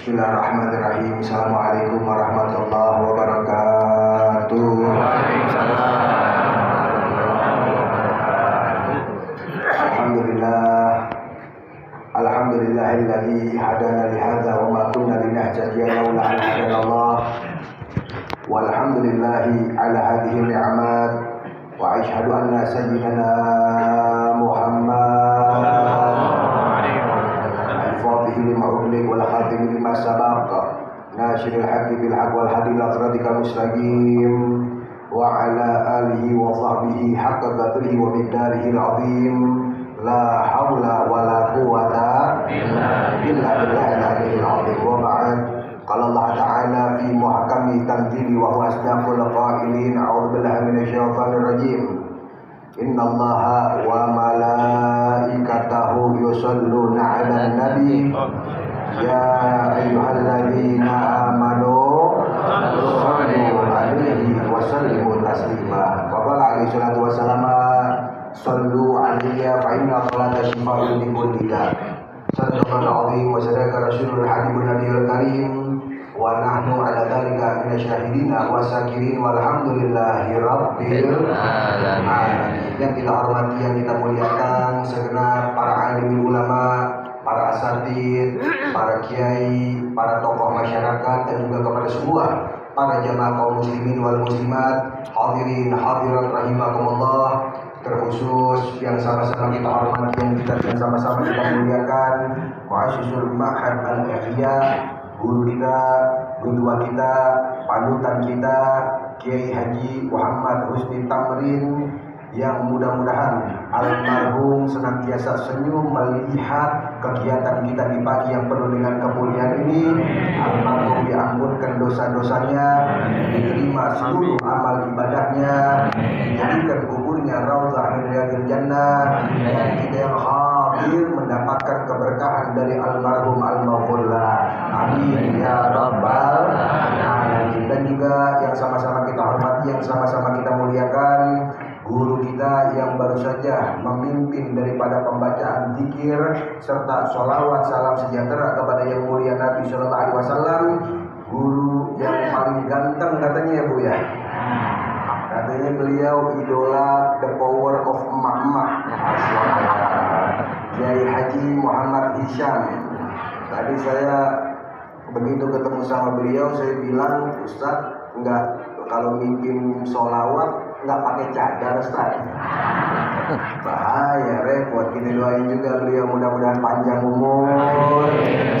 Bismillahirrahmanirrahim. Assalamualaikum warahmatullahi wabarakatuh. Alhamdulillahilladzi hadana li hadza wa ma kunna linahtadiya laula an hadana Allah. Walhamdulillahi ala hadhihi ni'mat wa asyhadu anna sayyidana Muhammad al-Fatih lima ughliq wal khatim lima sabaq nasyiril haqqi bil haqq wal hadi ila siratikal mustaqim wa ala alihi wa sahbihi haqqa qadrihi wa miqdarihi al-azim. La haula wa la quwwata illa billahil aliyyil azim. Wa ba'd. Qala Allah Ta'ala fi muhkami tanzili wa huwa asdaqul qailin. A'udzu billahi minasyaitonir rajim. Innallaha wa malaikatahu yusholluna 'alan nabi ya ayyuhalladzina amanu shallu 'alaihi wa sallimu taslima. Wa qala alaihi salatu wassalam sallu 'alayya fa inna salata shifaa'un li kulli da'. Sadaqal 'azim wa sadaqa rasulul habibun nabiyul karim wa nahnu 'ala dzalika minasyahidina wa syakirin walhamdulillahi rabbil alamin. Yang kita hormati, yang kita muliakan segenap para alim ulama, para asatidz, para kiai, para tokoh masyarakat, dan juga kepada semua para jamaah kaum muslimin wal muslimat, hadirin hadirat rahimakumullah. Terkhusus yang sama-sama kita hormati, yang sama-sama kita muliakan Mu'assisul Ma'had Al-Ihya, guru kita, kedua kita, panutan kita, Kiai Haji Muhammad Husni Tamrin, yang mudah-mudahan almarhum senantiasa senyum melihat kegiatan kita di pagi yang penuh dengan kemuliaan ini. Almarhum diampunkan dosa-dosanya, diterima seluruh amal ibadahnya, dijadikan kuburnya raudhah min riyadil jannah, dan kita yang hadir mendapatkan keberkahan dari almarhum al-maghfurlah. Amin ya rabbal alamin. Dan juga yang sama-sama kita hormati, yang sama-sama kita muliakan guru kita yang baru saja memimpin daripada pembacaan zikir serta sholawat salam sejahtera kepada yang mulia Nabi Sallallahu Alaihi Wasallam. Guru yang paling ganteng katanya ya Bu ya. Katanya beliau idola the power of emak-emak. Kiai Haji Muhammad Hisham. Tadi saya begitu ketemu sama beliau, saya bilang, Ustadz, enggak, kalau mimpin sholawat nggak pakai cadar, Ustaz. Bahaya, repot. Kita doain juga beliau mudah-mudahan panjang umur,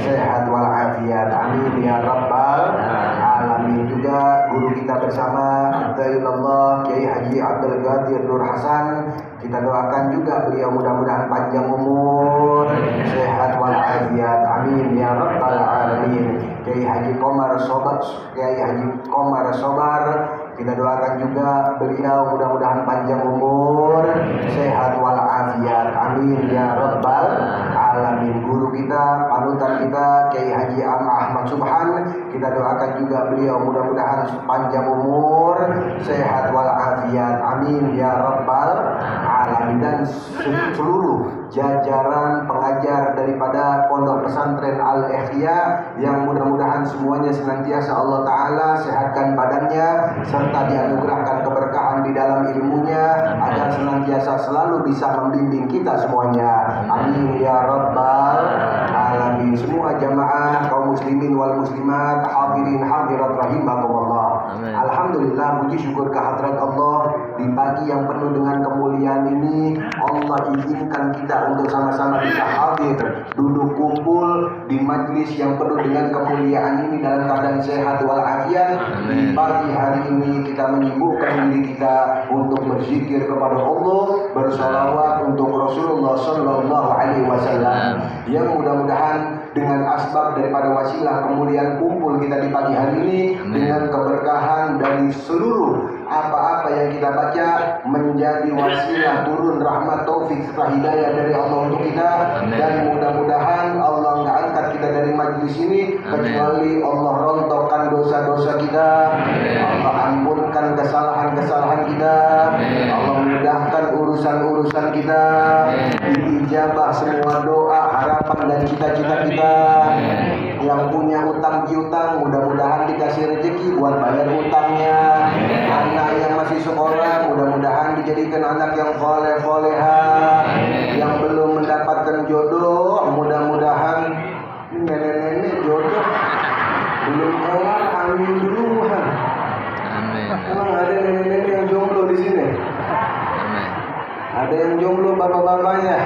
sehat walafiat. Amin ya rabbal alamin. Juga guru kita bersama Abdullah Kiai Haji Abdul Qadir Nur Hasan, kita doakan juga beliau mudah-mudahan panjang umur, sehat walafiat. Amin ya rabbal alamin. Kiai Haji Komar Sobar, kita doakan juga beliau mudah-mudahan panjang umur, sehat walafiat. Amin ya rabbal alamin. Guru kita, panutan kita, Kiai Haji Ahmad Subhan, kita doakan juga beliau mudah-mudahan panjang umur, sehat walafiat. Amin ya rabbal alamin. Dan seluruh jajaran pengajar daripada Pondok Pesantren Al-Ihya yang mudah-mudahan semuanya senantiasa Allah Ta'ala sehatkan badannya serta dianugerahkan keberkahan di dalam ilmunya agar senantiasa selalu bisa membimbing kita semuanya. Amin ya rabbal alamin. Semua jamaah kaum muslimin wal muslimat, hadirin hadirat rahimakumullah. Alhamdulillah, puji syukur kehadirat Allah di pagi yang penuh dengan kemuliaan ini. Allah izinkan kita untuk sama-sama bisa hadir, duduk kumpul di majlis yang penuh dengan kemuliaan ini dalam keadaan sehat walafiat. Di pagi hari ini kita menyibukkan diri kita untuk berzikir kepada Allah, bersalawat untuk Rasulullah Sallallahu Alaihi Wasallam, yang mudah-mudahan dengan asbab daripada wasilah kemuliaan kumpul kita di pagi hari ini, dengan keberkahan dari seluruh apa-apa yang kita baca menjadi wasilah turun rahmat taufik serta hidayah dari Allah untuk kita. Dan mudah-mudahan Allah nggak angkat kita dari majlis ini kecuali Allah rontokkan dosa-dosa kita, Allah ampunkan kesalahan-kesalahan kita, Allah mudahkan urusan-urusan kita, diijabah semua doa, harapan dan cita-cita kita. Yang punya Emang ada nenek-nenek yang jomblo di sini? Ada yang jomblo bapak-bapaknya?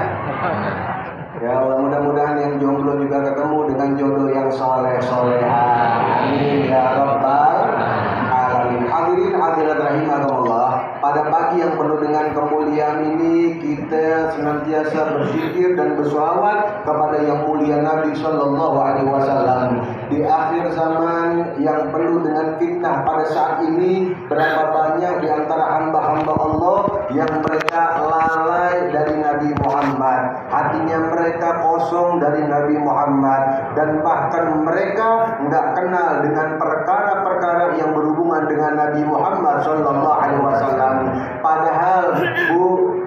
Ya Allah, mudah-mudahan yang jomblo juga ketemu dengan jodoh yang soleh-solehan. Amin ya rabbal alamin. Hadirin hadirat rahimakumullah. Pada pagi yang penuh dengan kemuliaan ini, kita senantiasa berzikir dan bersolawat kepada yang mulia Nabi Sallallahu Alaihi Wasallam. Di akhir zaman yang penuh dengan fitnah pada saat ini, berapa banyak di antara hamba-hamba Allah yang mereka lalai dari Nabi Muhammad, hatinya mereka kosong dari Nabi Muhammad, dan bahkan mereka nggak kenal dengan perkara-perkara yang berhubungan dengan Nabi Muhammad Sallallahu Alaihi Wasallam. Padahal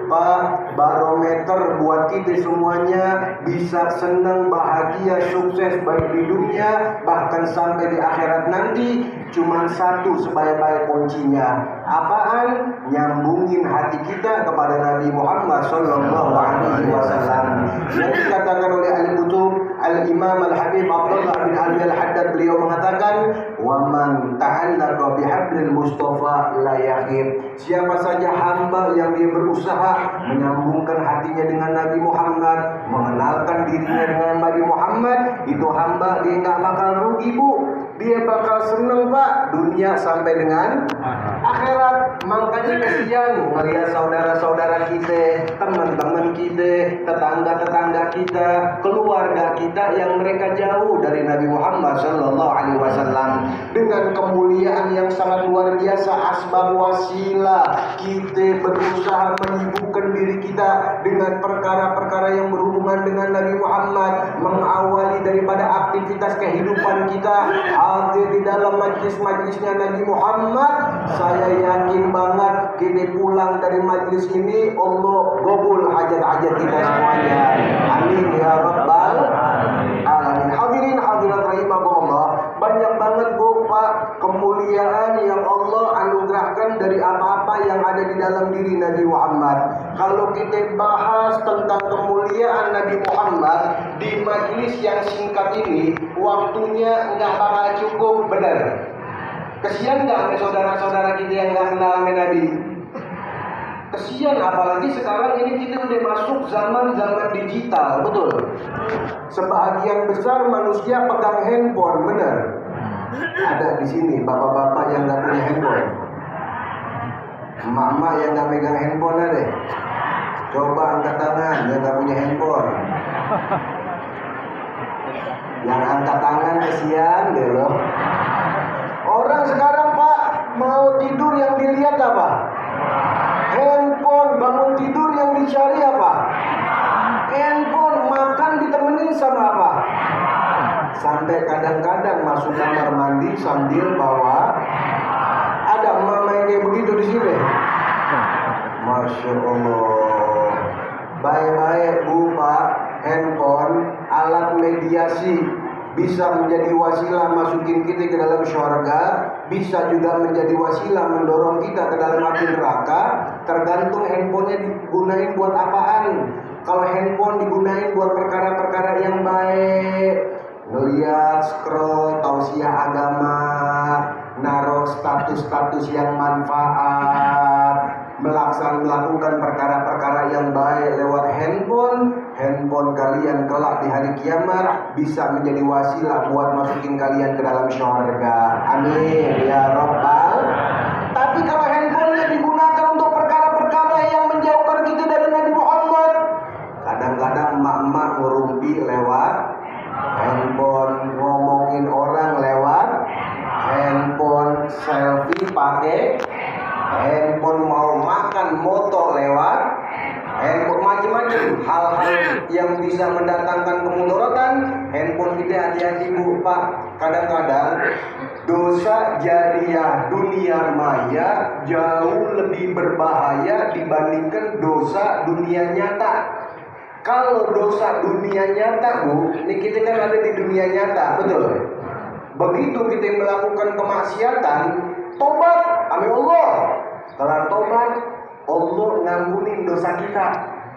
Pak, barometer buat kita semuanya bisa senang, bahagia, sukses baik di dunia bahkan sampai di akhirat nanti cuma satu sebaik-baik kuncinya. Apaan? Nyambungin hati kita kepada Nabi Muhammad Sallallahu Alaihi Wasallam. Yang dikatakan oleh Al-Kutub Al-Imam Al-Habib Abdullah bin Ali Al-Haddad, beliau mengatakan, "Waman ta'allaqa bihablil Mustafa la yakhib." Siapa saja hamba yang dia berusaha menyambungkan hatinya dengan Nabi Muhammad, mengenalkan dirinya dengan Nabi Muhammad, itu hamba dia nggak bakal rugi, Bu. Dia bakal senang, Pak, dunia sampai dengan akhirat. Makanya kesian melihat saudara-saudara kita, teman-teman kita, tetangga-tetangga kita, keluarga kita yang mereka jauh dari Nabi Muhammad Sallallahu Alaihi Wasallam. Dengan kemuliaan yang sangat luar biasa, asbab wasilah kita berusaha menyibukkan diri kita dengan perkara-perkara yang berhubungan dengan Nabi Muhammad, mengawali daripada aktivitas kehidupan kita ada di dalam majlis-majlisnya Nabi Muhammad. Saya yakin banget kita pulang dari majlis ini Allah gobul hajat-hajat kita semuanya. Amin ya rabbal alamin. Hadirin hadirat rahimakumullah, banyak banget Bu Pak kemuliaan yang Allah anugerahkan dari apa-apa yang ada di dalam diri Nabi Muhammad. Kalau kita bahas tentang kemuliaan Nabi Muhammad di majlis yang singkat ini, waktunya nggak bakal cukup, benar. Kesian nggak saudara-saudara kita yang nggak kenal sama Nabi? Kesian, apalagi sekarang ini kita udah masuk zaman-zaman digital, betul. Sebahagian besar manusia pegang handphone, benar. Ada di sini bapak-bapak yang nggak punya handphone, emak-emak yang nggak megang handphone ada. Coba angkat tangan yang nggak punya handphone. Yang angkat tangan kesian deh loh. Orang sekarang Pak mau tidur yang dilihat apa? Handphone. Bangun tidur yang dicari apa? Handphone. Makan ditemenin sama apa? Sampai kadang-kadang masuk kamar mandi sambil bawa. Ada mama yang kayak begitu di sini. Masya Allah. Baik-baik Bu Pak, handphone alat mediasi, bisa menjadi wasilah masukin kita ke dalam syurga, bisa juga menjadi wasilah mendorong kita ke dalam api neraka. Tergantung handphonenya digunain buat apaan. Kalau handphone digunain buat perkara-perkara yang baik, ngeliat, scroll, tausiah agama, naruh status-status yang manfaat, melakukan perkara-perkara yang baik lewat handphone kalian kelak di hari kiamat bisa menjadi wasilah buat masukin kalian ke dalam syurga. Amin ya rabbal. Tapi kalau handphonenya digunakan untuk perkara-perkara yang menjauhkan kita dari Nabi Muhammad, kadang-kadang emak-emak ngerumpi lewat handphone, ngomongin orang lewat handphone, selfie pakai handphone, mau makan moto lewat handphone, macam-macam hal-hal yang bisa mendatangkan kemudaratan. Handphone kita hati-hati Bu Pak. Kadang-kadang dosa jariah dunia maya jauh lebih berbahaya dibandingkan dosa dunia nyata. Kalau dosa dunia nyata Bu, ini kita kan ada di dunia nyata, betul? Begitu kita melakukan kemaksiatan, tobat, amin Allah. Kalau tobat, Allah ngampunin dosa kita.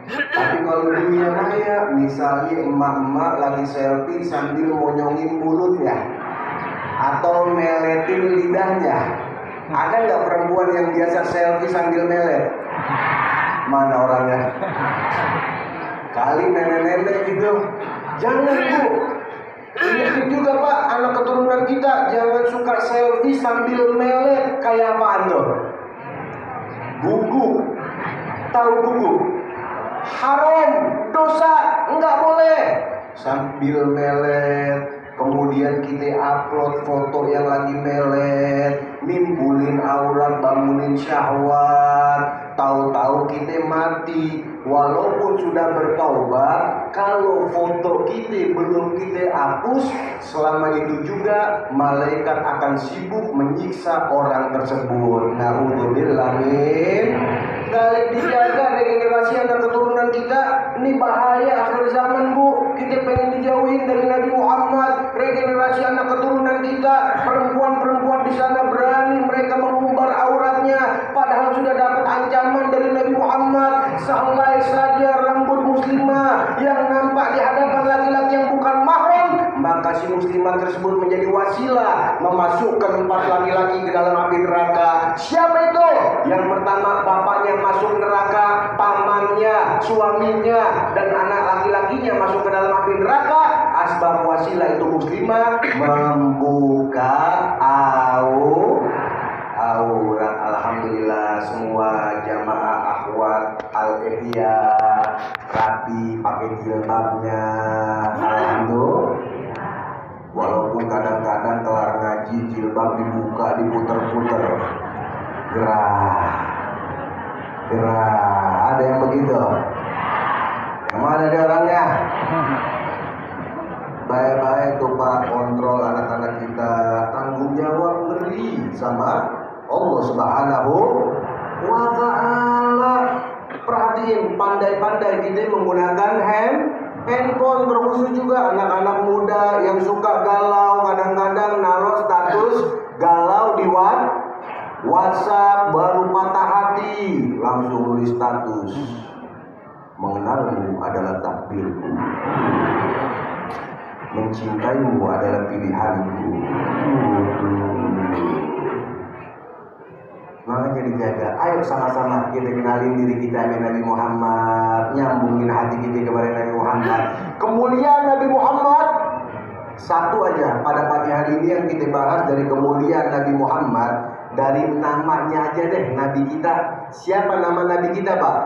Tapi kalau dunia maya, misalnya emak-emak lagi selfie sambil monyongin mulutnya atau meletin lidahnya, Ada nggak perempuan yang biasa selfie sambil melet? Mana orangnya? Kali nenek-nenek gitu. Jangan Bu. Ini juga Pak, anak keturunan kita jangan suka selfie sambil melet. Kayak apaan tuh? Buku. Tahu buku? Haram, dosa, nggak boleh. Sambil melet. Kemudian kita upload foto yang lagi melet, nimbulin aurat, bangunin syahwat. Tahu-tahu kita mati. Walaupun sudah bertaubat, kalau foto kita belum kita hapus, selama itu juga malaikat akan sibuk menyiksa orang tersebut. Na'udzubillah min. Dari dijaga regenerasi anak keturunan kita. Ini bahaya akhir zaman Bu. Kita pengen dijauhin dari Nabi Muhammad. Regenerasi anak keturunan kita, perempuan-perempuan di sana berani mereka mengumbar auratnya, padahal sudah dapat ancaman dari Nabi Muhammad. Sehelai saja rambut muslimah yang nampak di hadapan laki-laki yang bukan mahram, maka si muslimah tersebut menjadi wasilah memasukkan 4 laki-laki ke dalam api neraka. Siapa itu? Yang pertama, bapaknya masuk neraka, pamannya, suaminya, dan anak laki-lakinya masuk ke dalam api neraka. Asbab wasilah itu muslimah membuka aurat. Alhamdulillah semua jamaah akhwat al-ihya rapi pakai jilbabnya. Alhamdulillah. Walaupun kadang-kadang kelar ngaji jilbab dibuka, diputer-puter. Gerah. Ada yang begitu? Yang mana dia orangnya? Baik-baik tuh Pak, kontrol anak-anak kita, tanggung jawab ngeri sama Allah Subhanahu wa Ta'ala. Perhatiin, pandai-pandai kita menggunakan handphone, terkhusus juga anak-anak muda yang suka galau, kadang-kadang naruh status galau di WhatsApp, baru patah hati langsung nulis status, mengenalmu adalah takdirku, mencintaimu adalah pilihanku. Makanya dijaga. Ayo sama-sama kita kenalin diri kita dengan Nabi Muhammad, nyambungin hati kita kepada Nabi Muhammad. Kemuliaan Nabi Muhammad satu aja pada pagi hari ini yang kita bahas dari kemuliaan Nabi Muhammad. Dari namanya aja deh, Nabi kita. Siapa nama Nabi kita Pak?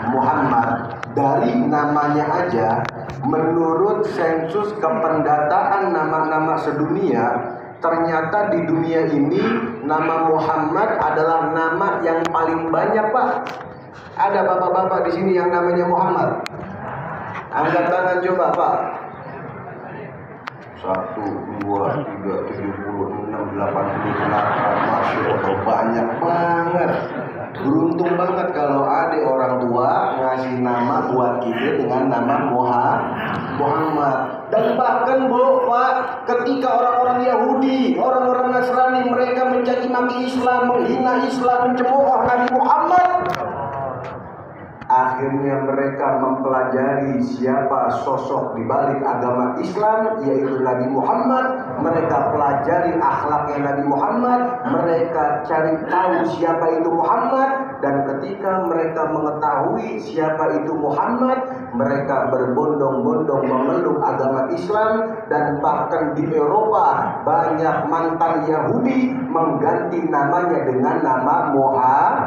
Muhammad. Dari namanya aja, menurut sensus kependataan nama-nama sedunia, ternyata di dunia ini nama Muhammad adalah nama yang paling banyak Pak. Ada bapak-bapak di sini yang namanya Muhammad? Angkat tangan coba Pak. 1, 2, 3, 76, 88. Masya Allah, banyak banget. Beruntung banget kalau ada orang tua ngasih nama buat kita dengan nama Muhammad. Dan bahkan Pak, ketika orang-orang Yahudi, orang-orang Nasrani, mereka mencaci maki Islam, menghina Islam, mencemooh Nabi Muhammad, akhirnya mereka mempelajari siapa sosok di balik agama Islam, yaitu Nabi Muhammad. Mereka pelajari akhlaknya Nabi Muhammad, mereka cari tahu siapa itu Muhammad. Dan ketika mereka mengetahui siapa itu Muhammad, mereka berbondong-bondong memeluk agama Islam. Dan bahkan di Eropa banyak mantan Yahudi mengganti namanya dengan nama Muhammad.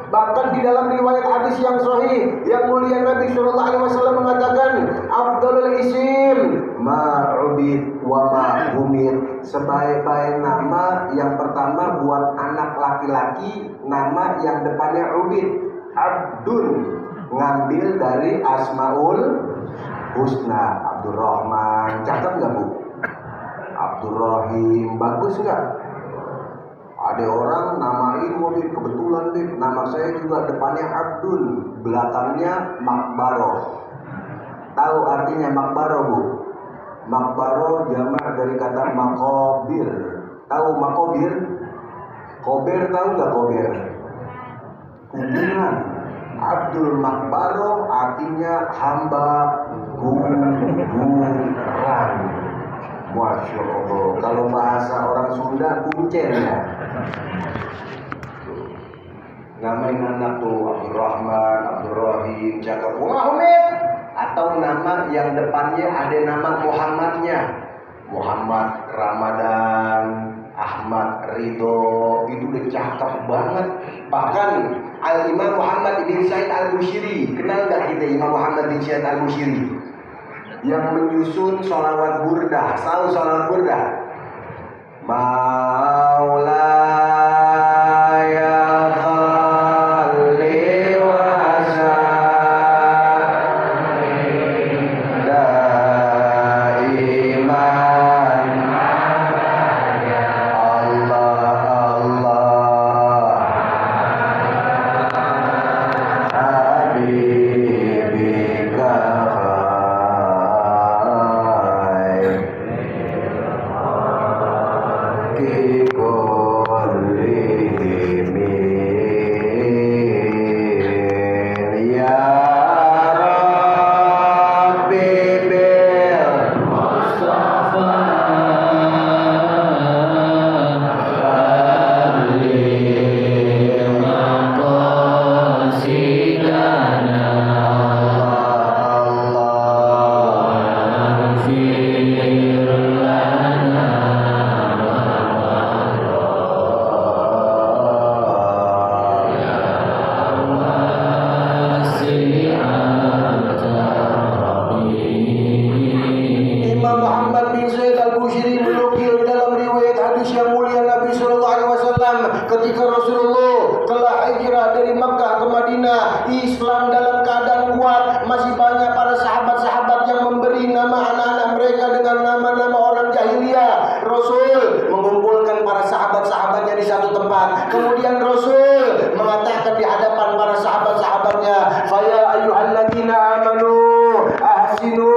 Bahkan di dalam riwayat hadis yang sahih, yang mulia Nabi Shallallahu Alaihi Wasallam mengatakan, "Afdalul isim ma'ubid wa ma'humid." Sebaik-baik nama yang pertama buat anak laki-laki, nama yang depannya ubid, Abdul, ngambil dari Asmaul Husna. Abdurrahman, cakep nggak Bu? Abdurrahim, bagus nggak? Ada orang namain mobil, kebetulan deh, nama saya juga depannya Abdul, belakangnya Makbaroh. Tahu artinya Makbaroh Bu? Makbaroh jamak dari kata makobir. Tahu makobir? Kober tahu nggak kober? Kuburan. Abdul Makbaroh artinya hamba kuburan. Masya Allah. Kalau bahasa orang Sunda kuncen ya. Namain anak tuh Abdurrahman, Abdurrahim, cakap Muhammad, atau nama yang depannya ada nama Muhammadnya, Muhammad Ramadan, Ahmad Ridho, itu udah cakep banget. Bahkan Al-Imam Muhammad bin Said Al-Bushiri, kenal gak kita Imam Muhammad bin Said Al-Bushiri? Yang menyusun sholawat burdah, tahu sholawat burdah? Maulaya ketika Rasulullah telah hijrah dari Makkah ke Madinah, Islam dalam keadaan kuat, masih banyak para sahabat-sahabat yang memberi nama anak-anak mereka dengan nama-nama orang jahiliyah. Rasul mengumpulkan para sahabat-sahabatnya di satu tempat. Kemudian Rasul mengatakan di hadapan para sahabat-sahabatnya, "Faya ayyuhalladzina amanu ahsinu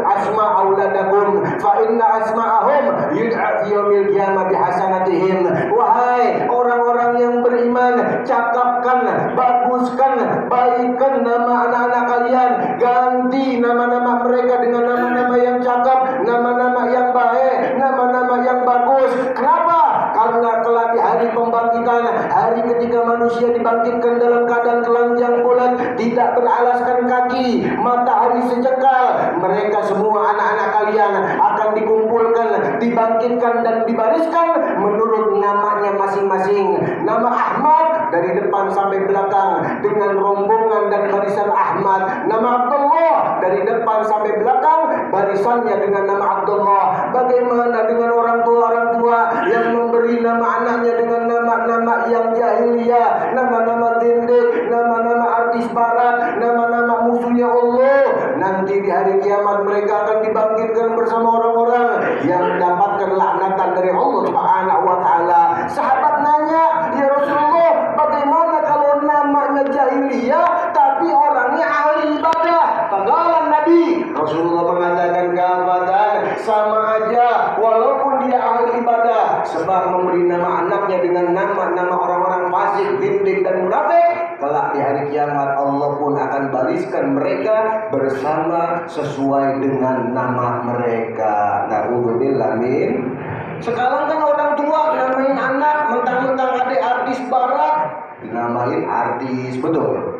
asma auladakum fa inna asma'ahum yud'a fi yaumil qiyamah bihasanatihim." Wahai orang-orang yang beriman, cakapkan, baguskan, baikkan nama anak-anak kalian, ganti nama-nama mereka dengan nama-nama yang cakap, nama-nama yang baik, nama-nama yang bagus. Kenapa? Karena kelak di hari pembangkitan, hari ketika manusia dibangkitkan dalam keadaan telanjang bulat, tidak beralaskan kaki, matahari sejengkal, mereka semua anak-anak kalian akan dikumpulkan, dibangkitkan dan dibariskan menurut namanya masing-masing. Nama Ahmad dari depan sampai belakang dengan rombongan dan barisan Ahmad. Nama Abdullah dari depan sampai belakang barisannya dengan nama Abdullah. Bagaimana dengan orang tua yang memberi nama anaknya dengan nama-nama yang jahiliyah, nama-nama dendek, nama-nama artis barat, nama-nama musuhnya Allah. Nanti di hari kiamat mereka akan dibangkitkan bersama orang-orang yang mendapatkan laknatan dari Allah Subhanahu wa taala. Sahabat nanya, "Ya Rasulullah, bagaimana kalau namanya jahiliyah tapi orangnya ahli ibadah?" Tanggalan Nabi Rasulullah mengatakan, "Kafatan, sama aja walaupun dia ahli ibadah, sebab memberi nama anaknya dengan nama-nama orang-orang fasik, zindik dan munafik, kelak di hari kiamat Allah pun akan bariskan mereka bersama sesuai dengan nama mereka." Na'udzubillah min. Sekarang kan orang tua namain anak mentang-mentang ada artis barat, dinamain artis, betul.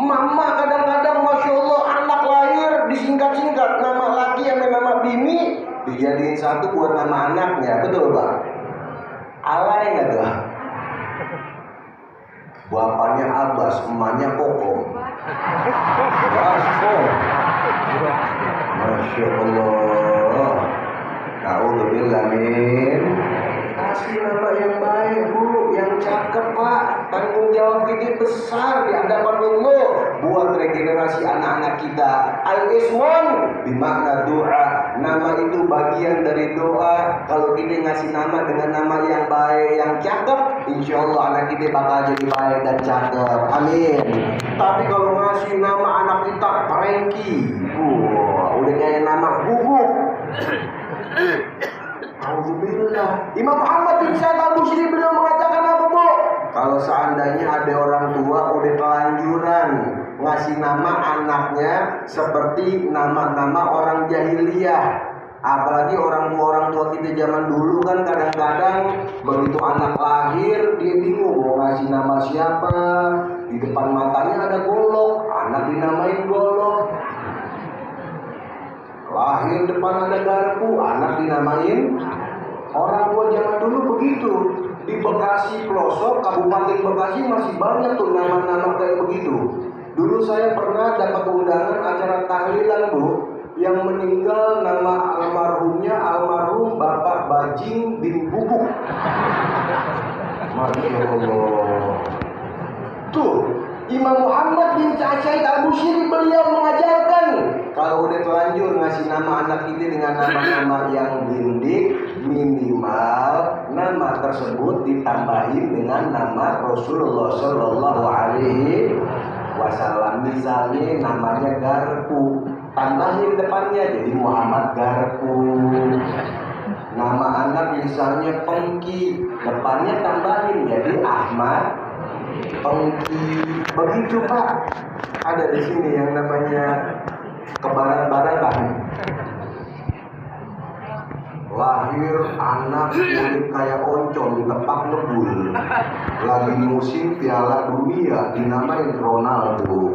Mama kadang-kadang Masya Allah anak lahir disingkat-singkat, nama laki yang nama bini dijadiin satu buat nama anaknya, betul Pak? Alay nggak tuh? Bapaknya Abbas, emaknya Kokom. Masya Allah. Na'udzubillah min. Kasih nama yang baik Bu, yang cakep Pak. Tanggung jawab kita besar di hadapan Allah buat regenerasi anak-anak kita. Al-ismun bermakna doa. Nama itu bagian dari doa. Kalau kita ngasih nama dengan nama yang baik, yang cakep, insya Allah anak kita bakal jadi baik dan cakep. Amin. Tapi kalau ngasih nama anak kita Prengki, udah kayak nama guguk. Alhamdulillah. Imam Muhammad bin Said Al-Bushiri beliau mengatakan apa Bu? Kalau seandainya ada orang tua udah kelanjuran ngasih nama anaknya seperti nama-nama orang jahiliyah, Apalagi orang tua kita zaman dulu kan kadang-kadang begitu anak lahir dia bingung mau ngasih nama siapa. Di depan matanya ada golok, anak dinamain golok. Lahir depan ada garpu, anak dinamain. Orang tua zaman dulu begitu. Di Bekasi pelosok, Kabupaten Bekasi masih banyak tuh nama-nama kayak begitu. Dulu saya pernah dapat undangan acara tahlilan, Bu, yang meninggal nama almarhumnya almarhum Bapak Bajing bin Bubuk. Masya Allah. Tuh, Imam Muhammad bin Sa'id Al-Bushiri beliau mengajarkan kalau udah telanjur ngasih nama anak kita dengan nama-nama yang bindik, minimal nama tersebut ditambahin dengan nama Rasulullah Shallallahu Alaihi Wasallam. Misalnya namanya Garpu, tambahin depannya jadi Muhammad Garpu. Nama anak misalnya Pengki, depannya tambahin jadi Ahmad Pengki. Begitu Pak. Ada di sini yang namanya kebaran-baran. Lahir anak kulit kayak oncom ditepak ngebul. Lagi musim Piala Dunia dinamain Ronaldo.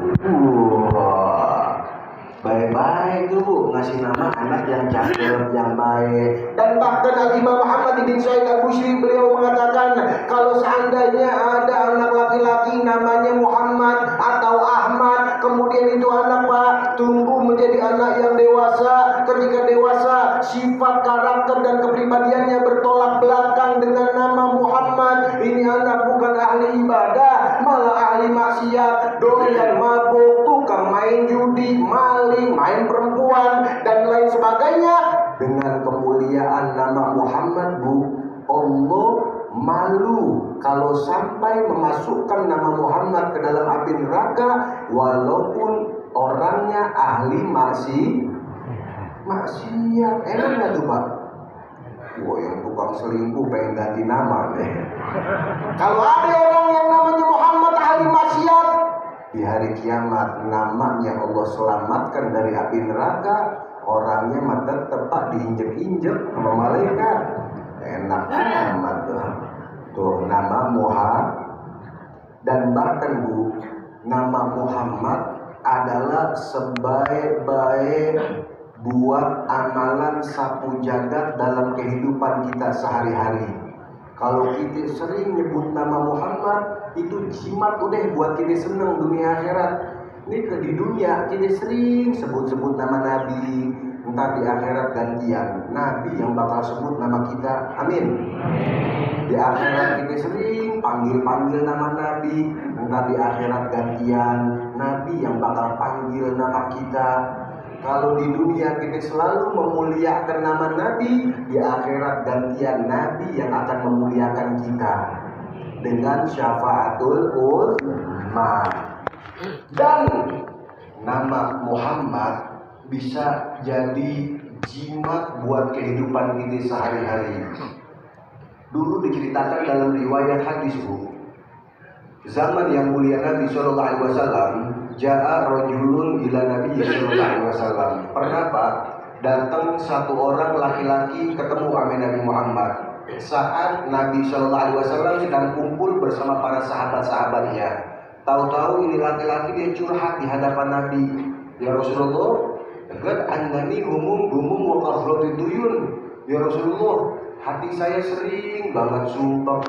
Baik-baik tuh Bu, ngasih nama anak yang cakep, yang baik. Dan bahkan Al-Imam Muhammad bin Sa'id Al-Bushiri beliau mengatakan kalau seandainya ada anak laki-laki namanya Muhammad atau Ahmad, kemudian itu anak Pak tumbuh menjadi anak yang dewasa. Ketika dewasa, sifat, karakter dan kepribadiannya bertolak belakang dengan nama Muhammad. Ini anak bukan ahli ibadah, malah ahli maksiat, doyan mabuk, tukang main judi, maling, main perempuan dan lain sebagainya. Dengan kemuliaan nama Muhammad, Bu, Allah malu kalau sampai memasukkan nama Muhammad ke dalam api neraka walaupun orangnya ahli maksiat. Enak nggak tuh Pak? Wah, yang tukang selingkuh pengen ganti nama deh. Kalau ada orang yang namanya Muhammad ahli maksiat, di hari kiamat namanya Allah selamatkan dari api neraka, orangnya mata tepat diinjek-injek sama malaikat. Enak amat tuh nama Muhammad. Dan bahkan Bu, nama Muhammad adalah sebaik-baik buat amalan sapu jagat dalam kehidupan kita sehari-hari. Kalau kita sering nyebut nama Muhammad, itu jimat udah buat kita seneng dunia akhirat. Ini di dunia kita sering sebut-sebut nama Nabi, entar di akhirat gantian Nabi yang bakal sebut nama kita. Amin. Di akhirat kita sering panggil-panggil nama Nabi, entar di akhirat gantian Nabi yang bakal panggil nama kita. Kalau di dunia kita selalu memuliakan nama Nabi, di akhirat gantian Nabi yang akan memuliakan kita dengan syafaatul ummah. Dan nama Muhammad bisa jadi jimat buat kehidupan kita sehari-hari. Dulu diceritakan dalam riwayat hadis, Bu, zaman yang mulia Nabi Shallallahu Alaihi Wasallam, ja'a rajulun ila Nabi Shallallahu Alaihi Wasallam. Pernah Pak datang satu orang laki-laki ketemu sama Nabi Muhammad saat Nabi Shallallahu Alaihi Wasallam sedang kumpul bersama para sahabat-sahabatnya. Tahu-tahu ini laki-laki dia curhat di hadapan Nabi. Ya Rasulullah, qad annani humum wa qafratid duyun. Ya Rasulullah, hati saya sering banget sumpah.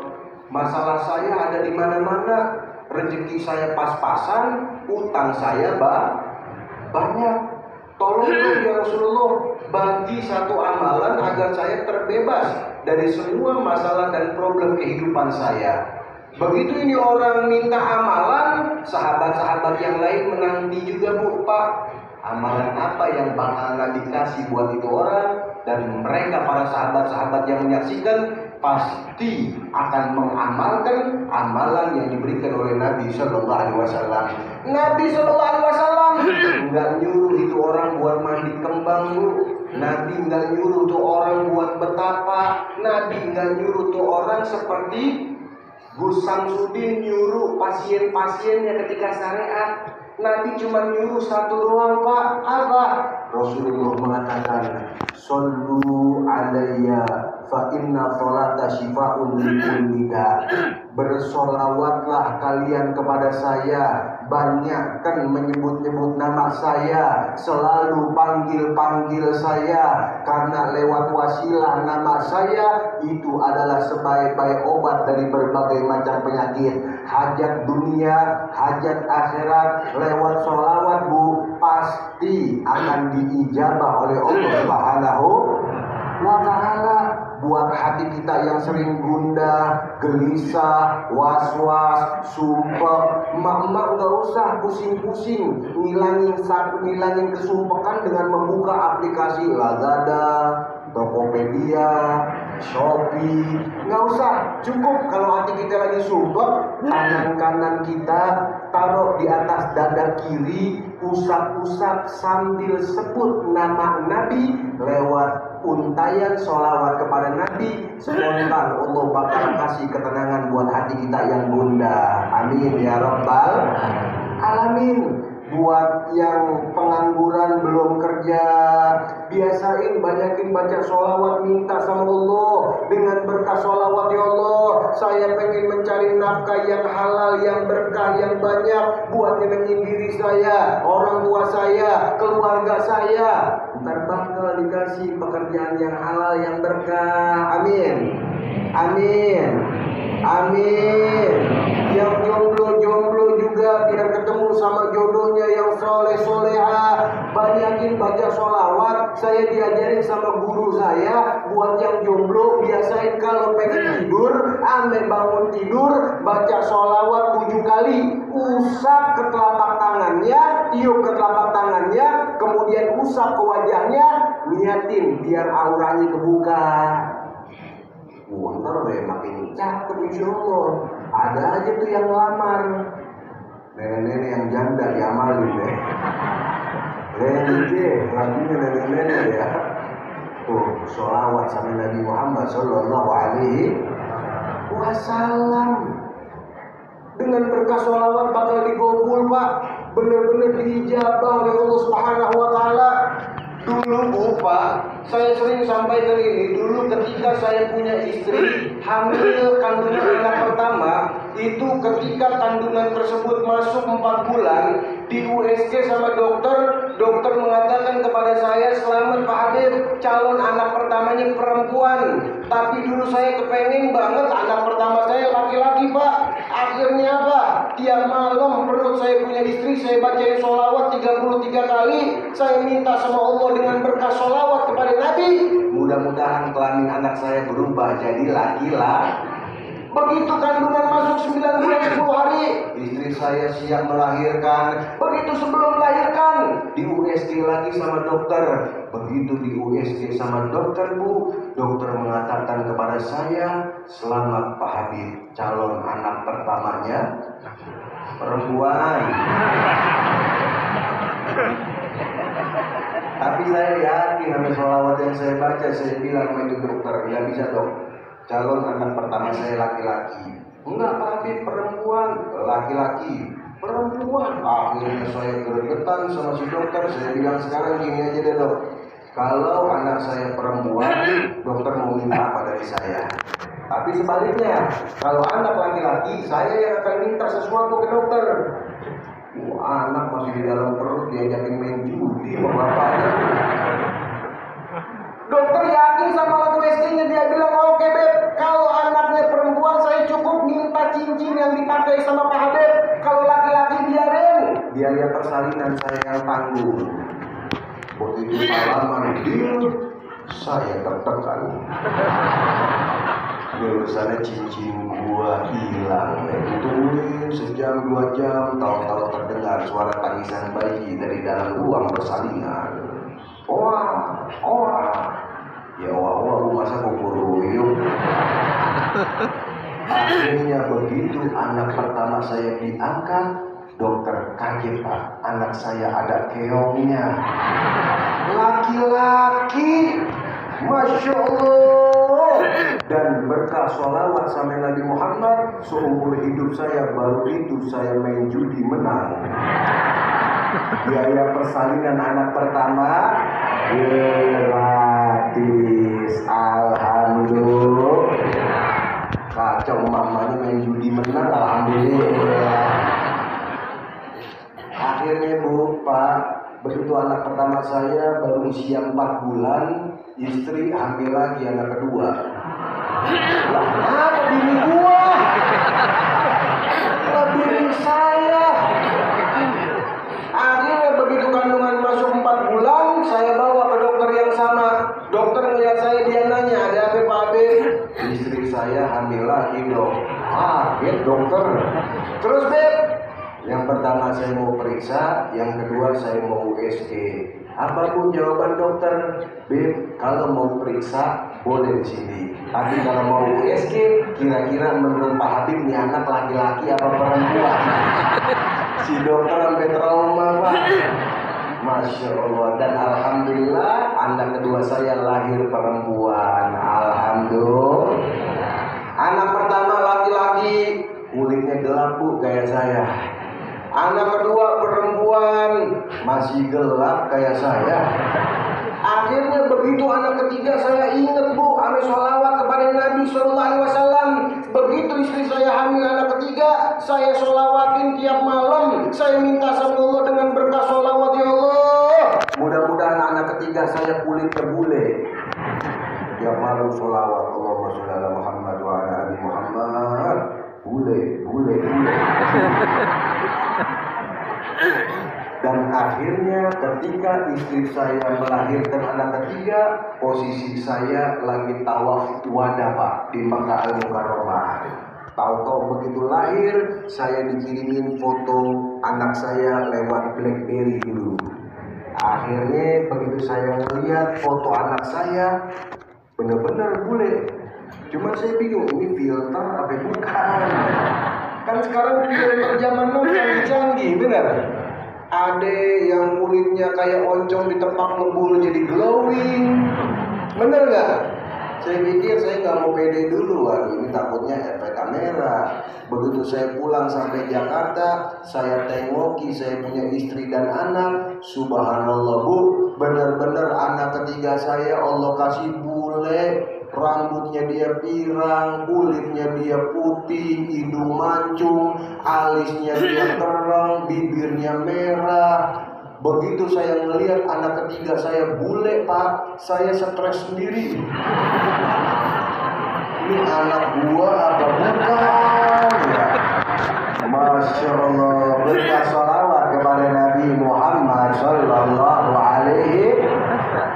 Masalah saya ada di mana-mana. Rezeki saya pas-pasan, utang saya banyak. Tolonglah ya Rasulullah, bagi satu amalan agar saya terbebas dari semua masalah dan problem kehidupan saya. Begitu ini orang minta amalan, sahabat-sahabat yang lain menanti juga, Bu, Pak. Amalan apa yang bakal Nabi kasih buat itu orang? Dan mereka para sahabat-sahabat yang menyaksikan pasti akan mengamalkan amalan yang diberikan oleh Nabi Shallallahu Alaihi Wasallam. Nabi Shallallahu Alaihi Wasallam nggak nyuruh itu orang buat mandi kembang, Bu. Nabi nggak nyuruh tuh orang buat betapa. Nabi nggak nyuruh tuh orang seperti Gus Samsudin nyuruh pasien-pasiennya ketika syariat. Nabi cuma nyuruh satu doang, Pak. Apa? Rasulullah mengatakan, Sallu alayya fa inna sholata syifa'un likulli da. Bersolawatlah kalian kepada saya, banyakkan menyebut-nyebut nama saya, selalu panggil-panggil saya, karena lewat wasilah nama saya itu adalah sebaik-baik obat dari berbagai macam penyakit. Hajat dunia, hajat akhirat, lewat sholawat bu, pasti akan diijabah oleh Allah Subhanahu wa ta'ala. Buat hati kita yang sering gundah, gelisah, was-was, sumpah, mak-mak gak usah pusing-pusing ngilangin kesumpekan dengan membuka aplikasi Lazada, Tokopedia, Shopee. Nggak usah, cukup kalau hati kita lagi sumpah, tangan kanan kita taruh di atas dada kiri, usap-usap sambil sebut nama Nabi lewat untayan sholawat kepada Nabi. Spontan Allah bakal kasih ketenangan buat hati kita yang gundah. Amin ya rabbal alamin. Buat yang pengangguran belum kerja, biasain banyakin baca sholawat, minta sama Allah dengan berkah sholawat. Ya Allah, saya pengen mencari nafkah yang halal, yang berkah, yang banyak, buat nyenengin diri saya, orang tua saya, keluarga saya. Ntar bakal dikasih pekerjaan yang halal, yang berkah. Amin, amin, amin. Yang jomblo juga biar ketemu sama jodohnya yang soleh-soleha. Banyakin baca sholawat. Saya diajarin sama guru saya, buat yang jomblo biasain kalau pengen tidur, ame bangun tidur, baca sholawat 7 kali. Usap ke telapak tangannya, tiup ke telapak tangannya, kemudian usap ke wajahnya, niatin biar auranya kebuka. Ntar deh makin cakep insya Allah. Ada aja tuh yang lamar, nenek-nenek yang janda diamalin deh. Nenek lagunya nenek-nenek ya. Tuh sholawat sama Nabi Muhammad Sallallahu Alaihi Wasallam. Dengan berkah sholawat bakal digobul pak, bener-bener diijabah oleh Allah Subhanahu Wa Taala. Dulu bu pak, saya sering sampaikan ini. Dulu ketika saya punya istri hamil kandungan anak pertama, itu ketika kandungan tersebut masuk 4 bulan, di USG sama dokter mengatakan kepada saya, selamat Pak Habib, calon anak pertamanya perempuan. Tapi dulu saya kepengen banget anak pertama saya laki-laki pak. Akhirnya apa? Tiap malam perut saya punya istri, saya bacain sholawat 33 kali. Saya minta sama Allah dengan berkah sholawat kepada Nabi, mudah-mudahan kelamin anak saya berubah jadi laki-laki. Begitu kandungan masuk 9 bulan 10 hari, istri saya siap melahirkan. Begitu sebelum melahirkan, di USG lagi sama dokter. Begitu di USG sama dokter bu, dokter mengatakan kepada saya, selamat Pak Habib, calon anak pertamanya perempuan. Tapi saya yakin sama sholawat yang saya baca, saya bilang sama itu dokter, ya bisa dok, calon anak pertama saya laki-laki. Enggak Pak Habib, perempuan. Laki-laki, perempuan. Akhirnya saya gregetan sama si dokter. Saya bilang sekarang gini aja deh dok, kalau anak saya perempuan, dokter mau minta apa dari saya. Tapi sebaliknya, kalau anak laki-laki, saya yang akan minta sesuatu ke dokter. Anak masih di dalam perut, diajakin main judi sama bapaknya. Dokter yakin sama lagu SG-nya, dia bilang oke beb, kalau anaknya perempuan saya cukup minta cincin yang dipakai sama Pak Habib. Kalau laki-laki biarin, biaya persalinan saya yang tanggung. Begitu salaman deal, saya tertekan. Urusannya cincin gua hilang. Tungguin sejam 2 jam, tahu-tahu terdengar suara tangisan bayi dari dalam ruang persalinan. Wah, ya Allah, lu masa kubur ruyuk. Akhirnya begitu anak pertama saya diangkat, dokter kaget pak, anak saya ada keongnya. Laki-laki, Masya Allah. Dan berkah sholawat sama Nabi Muhammad, seumur hidup saya baru itu saya main judi menang. Biaya persalinan anak pertama gratis. gratis. Alhamdulillah. Kacau, mamanya main judi menang, alhamdulillah. Akhirnya Bu, Pak, begitu anak pertama saya baru usia 4 bulan, istri hamil lagi anak kedua. Lah, kenapa bini gua? Lah bini saya. Akhirnya begitu kandungan masuk 4 bulan, saya bawa ke dokter yang sama. Dokter ngeliat saya, dia nanya, ada apa Pak Abid? Istri saya hamil lagi dok. Dokter. Terus Beb, yang pertama saya mau periksa, yang kedua saya mau USG. Apa Bu jawaban dokter? Beb, kalau mau periksa boleh di sini. Tapi kalau mau USG, kira-kira menurut Pak Habib ini anak laki-laki apa perempuan? Si dokter sampai trauma Pak. Masya Allah. Dan alhamdulillah anak kedua saya lahir perempuan. Alhamdulillah. Anak pertama laki-laki, kulitnya gelap Bu kayak saya. Anak kedua perempuan, masih gelap kayak saya. Akhirnya begitu anak ketiga saya ingat Bu, ame sholawat kepada Nabi Sallallahu Alaihi Wasallam. Begitu istri saya hamil anak ketiga, saya sholawatin tiap malam. Saya minta sama Allah dengan berkah sholawat, ya Allah. Mudah-mudahan anak ketiga saya kulitnya bule. Tiap malam sholawat, Allahumma sholli ala Muhammad wa ala ali Muhammad. Bule. Dan akhirnya ketika istri saya melahirkan anak ketiga, posisi saya lagi tawaf wadah Pak di Makkah Al-Mukarramah. Tahu-tahu begitu lahir, saya dikirimin foto anak saya lewat BlackBerry dulu. Akhirnya begitu saya melihat foto anak saya, benar-benar bule. Cuma saya bingung, ini filter apa bukan? Kan sekarang filter zaman now canggih, benar? Ada yang kulitnya kayak oncom ditepak ngebul jadi glowing, bener nggak? Saya pikir saya nggak mau pede dulu, waduh ini takutnya efek kamera. Begitu saya pulang sampai Jakarta, saya tengoki saya punya istri dan anak. Subhanallah Bu, bener-bener anak ketiga saya Allah kasih bule. Rambutnya dia pirang, kulitnya dia putih, hidung mancung, alisnya dia terang, bibirnya merah. Begitu saya melihat anak ketiga saya bule Pak, saya stres sendiri. Ini anak gua apa bukan? Ya. Masya Allah, berkah salawat kepada Nabi Muhammad Sallallahu Alaihi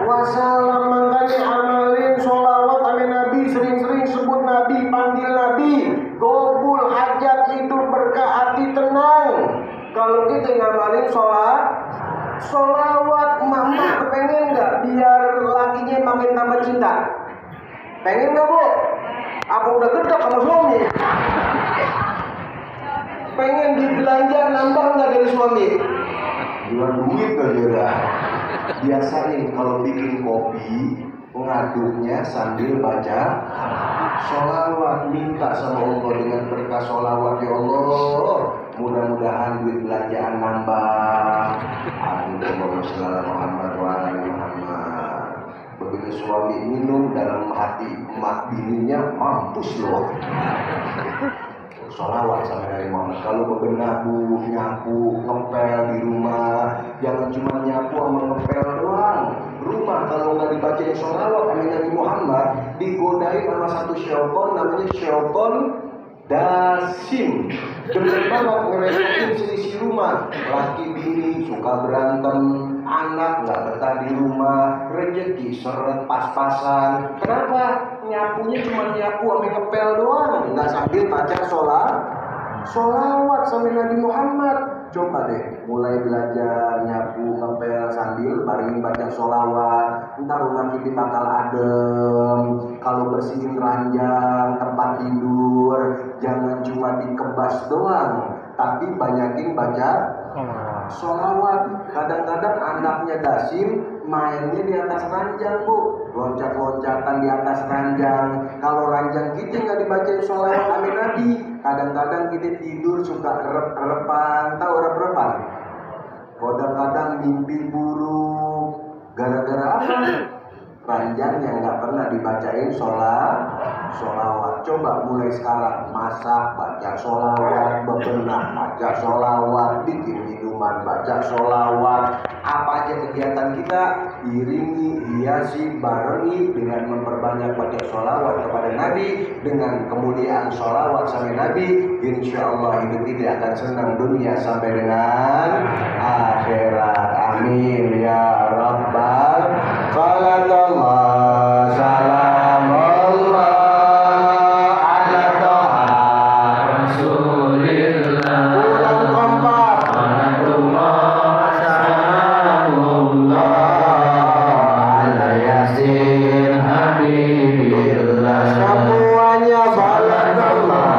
Wasallam. Makanya amalin sholawat sama Nabi, sering-sering sebut Nabi, panggil Nabi. Gobul hajat, hidup berkah, hati tenang. Kalau kita ngamalin sholawat, mama pengen nggak biar lakinya makin tambah cinta? Pengen nggak Bu? Apa udah gedek sama suami? Pengen dibelanja nambah nggak dari suami? Jual duit aja dah. Biasanya kalau bikin kopi ngaduknya sambil baca sholawat, minta sama Allah dengan berkah sholawat, ya Allah mudah-mudahan duit belanjaan nambah. Allahumma sholli ala Muhammad wa ala ali Muhammad. Begitu suami minum, dalam hati emak bininya mampus loh. Sholawat sama Nabi Muhammad. Kalau bebenah Bu, nyapu, ngepel di rumah, jangan cuma nyapu sama ngepel doang. Rumah kalau nggak dibacain sholawat sama Nabi Muhammad, digodain sama satu syaitan namanya syaitan dasim. Bener banget ngerepotin selisih rumah. Laki bini suka berantem, anak nggak betah di rumah, rezeki seret pas-pasan. Kenapa? Nyapunya cuma nyapu sampai ngepel doang, nggak sambil baca sholawat sama Nabi Muhammad. Coba deh, mulai belajar nyapu ngepel sambil baringin baca sholawat. Ntar rumah kita bakal adem. Kalau bersihin ranjang, tempat tidur, jangan cuma dikebas doang, tapi banyakin baca sholawat. Kadang-kadang anaknya dasim mainnya di atas ranjang Bu, loncat-loncatan di atas ranjang. Kalau ranjang kita nggak dibacain sholawat amin Nabi, kadang-kadang kita tidur suka rep-repan. Tahu rep-repan? Kadang-kadang mimpi buruk. Gara-gara apa? ranjang yang nggak pernah dibacain sholawat. Coba mulai sekarang masak baca sholawat, bebenah baca sholawat, bikin minuman baca sholawat. Apa aja kegiatan kita, iringi, hiasi, barengi dengan memperbanyak baca sholawat kepada Nabi. Dengan kemuliaan sholawat sampai Nabi, insya Allah hidup kita akan senang dunia sampai dengan akhirat. Amin ya rabbal alamin. Salamullah ala toha Rasulillah. Ulang kompak. Salamullah ala yasin habibillah. Semuanya salamullah.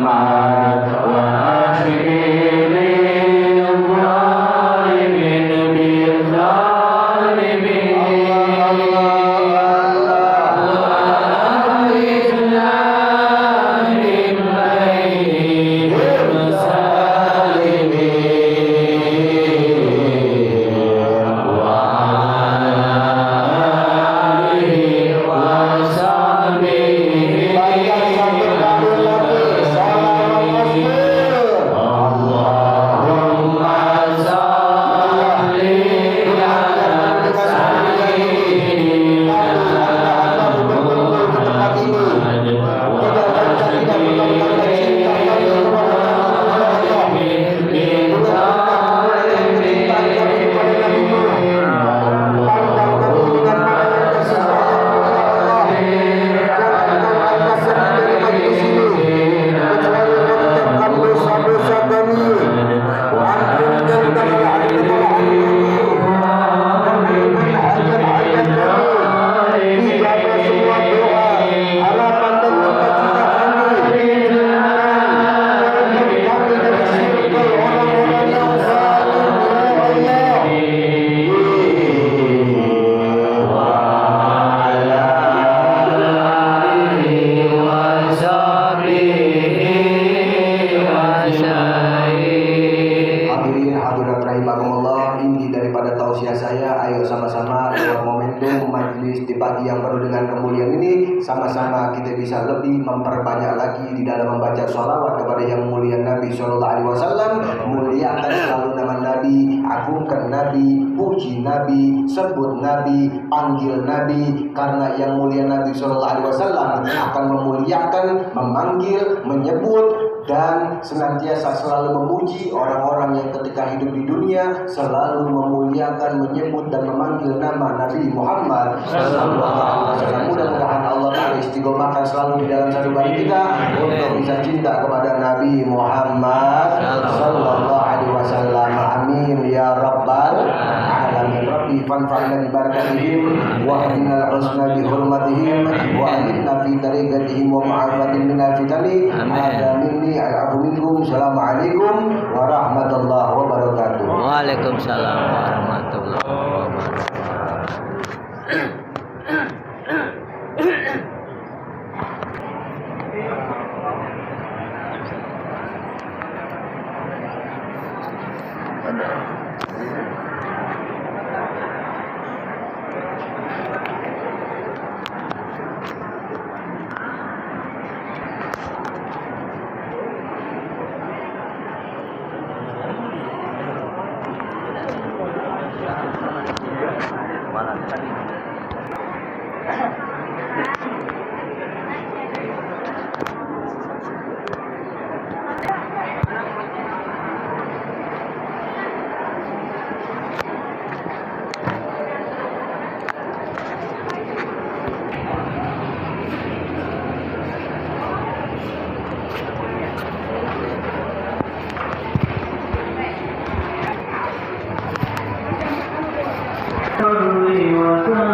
Muhammad di pagi yang penuh dengan kemuliaan ini, sama-sama kita bisa lebih memperbanyak lagi di dalam membaca sholawat kepada yang mulia Nabi Shallallahu Alaihi Wasallam. Muliakan selalu nama Nabi, agungkan Nabi, puji Nabi, sebut Nabi, panggil Nabi, karena yang mulia Nabi Shallallahu Alaihi Wasallam akan memuliakan, memanggil, menyebut, dan senantiasa selalu memuji orang-orang yang ketika hidup di dunia selalu memuliakan, menyebut dan memanggil nama Nabi Muhammad sallallahu alaihi wasallam. Mudah-mudahan Allah Ta'ala istiqomahkan selalu di dalam satu badan kita untuk bisa cinta kepada Nabi Muhammad sallallahu alaihi wasallam. Amin ya rabbal alamin. Rabbi fanfa'na bi barakatihim wa hdina al-husna bi hurmatihim wa alimna fi tariqatihim wa ma'afatin minal fitani. Amin. Assalamualaikum warahmatullahi wabarakatuh. Waalaikumsalam warahmatullahi wabarakatuh. صل وسلم